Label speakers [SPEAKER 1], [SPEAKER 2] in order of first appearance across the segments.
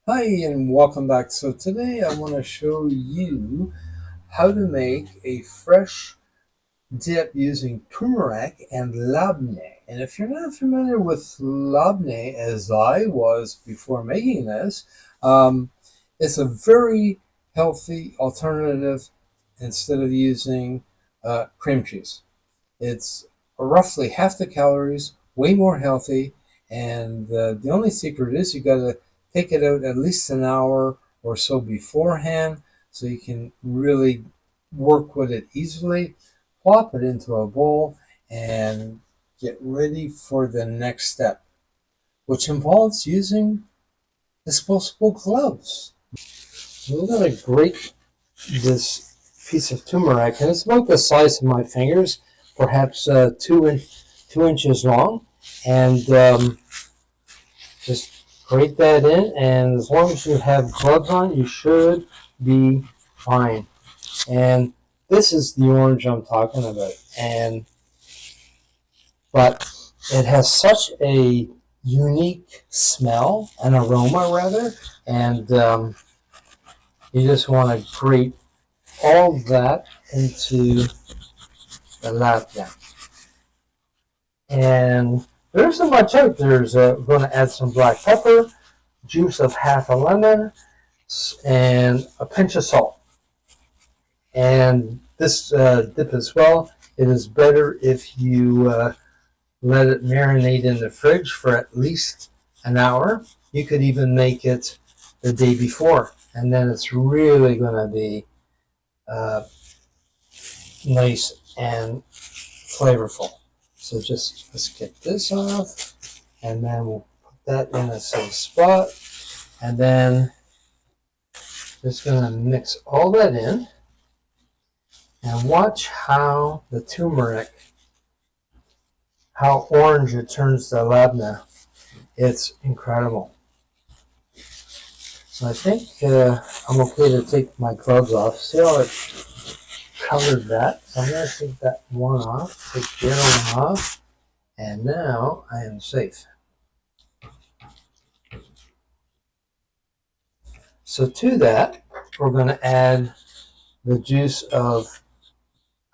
[SPEAKER 1] Hi and welcome back. So today I want to show you how to make a fresh dip using turmeric and labneh. And if you're not familiar with labneh, as I was before making this, um, it's a very healthy alternative instead of using cream cheese. It's roughly half the calories, way more healthy, and the only secret is you got to take it out at least an hour or so beforehand so you can really work with it easily. Plop it into a bowl and get ready for the next step, which involves using disposable gloves. We're going to grate this piece of turmeric, and it's about the size of my fingers, perhaps 2 inches long, and just grate that in. And as long as you have gloves on, you should be fine. And this is the orange I'm talking about, but it has such a unique smell, an aroma rather, and you just want to grate all that into the Labneh. And there isn't much out. We're going to add some black pepper, juice of half a lemon, and a pinch of salt. And this dip as well, it is better if you let it marinate in the fridge for at least an hour. You could even make it the day before, and then it's really going to be uh, nice and flavorful. So let's get this off, and then we'll put that in a safe spot, and then just gonna mix all that in and watch how the turmeric, how orange it turns the labneh. It's incredible. So I think I'm okay to take my gloves off. See how it covered that? So I'm gonna take that one off, take the other one off, and now I am safe. So to that, we're going to add the juice of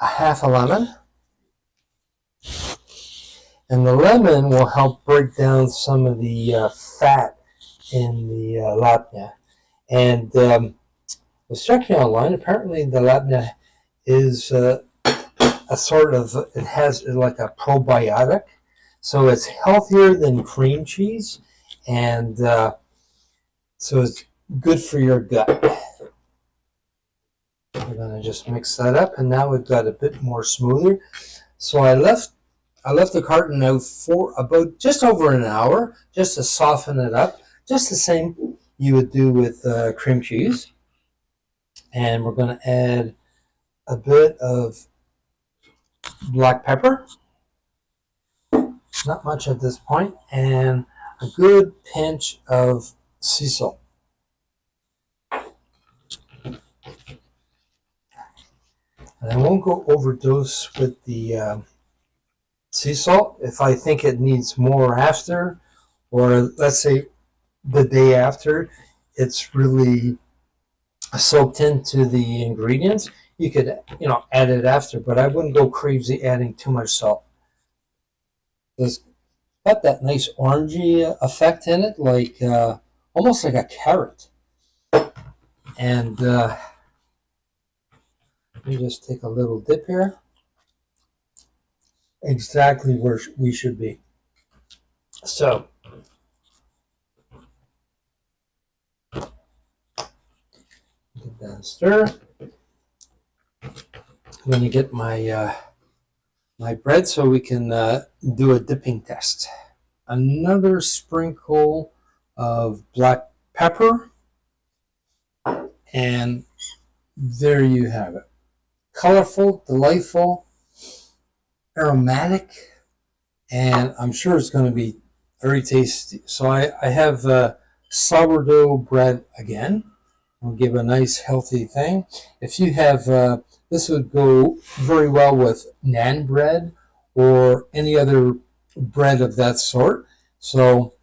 [SPEAKER 1] a half a lemon. And the lemon will help break down some of the fat in the labneh. And I was checking online. Apparently, the labneh is a sort of, it has like a probiotic. So it's healthier than cream cheese. And so it's good for your gut. We're going to just mix that up. And now we've got a bit more smoother. So I left the carton out for about just over an hour just to soften it up, just the same you would do with cream cheese. And we're going to add a bit of black pepper, not much at this point, and a good pinch of sea salt. And I won't go overdose with the sea salt. If I think it needs more after, or let's say the day after, it's really soaked into the ingredients, you could add it after, but I wouldn't go crazy adding too much salt. It's got that nice orangey effect in it, like almost like a carrot. And let me just take a little dip here. Exactly where we should be. So get that stir. I'm going to get my bread so we can do a dipping test. Another sprinkle of black pepper, and there you have it. Colorful, delightful, aromatic, and I'm sure it's going to be very tasty. So I have sourdough bread again. I'll give a nice healthy thing. If you have, this would go very well with naan bread or any other bread of that sort. So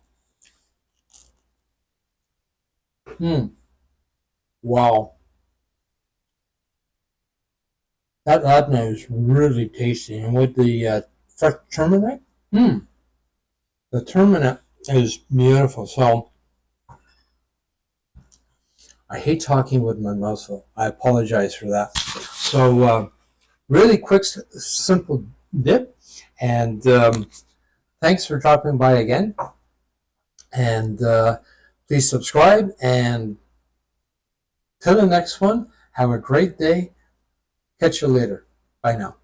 [SPEAKER 1] Mm. Wow. That labneh is really tasty. And with the fresh turmeric, the turmeric is beautiful. So I hate talking with my mouth full. I apologize for that. So really quick, simple dip. And thanks for dropping by again. And please subscribe. And till the next one, have a great day. Catch you later. Bye now.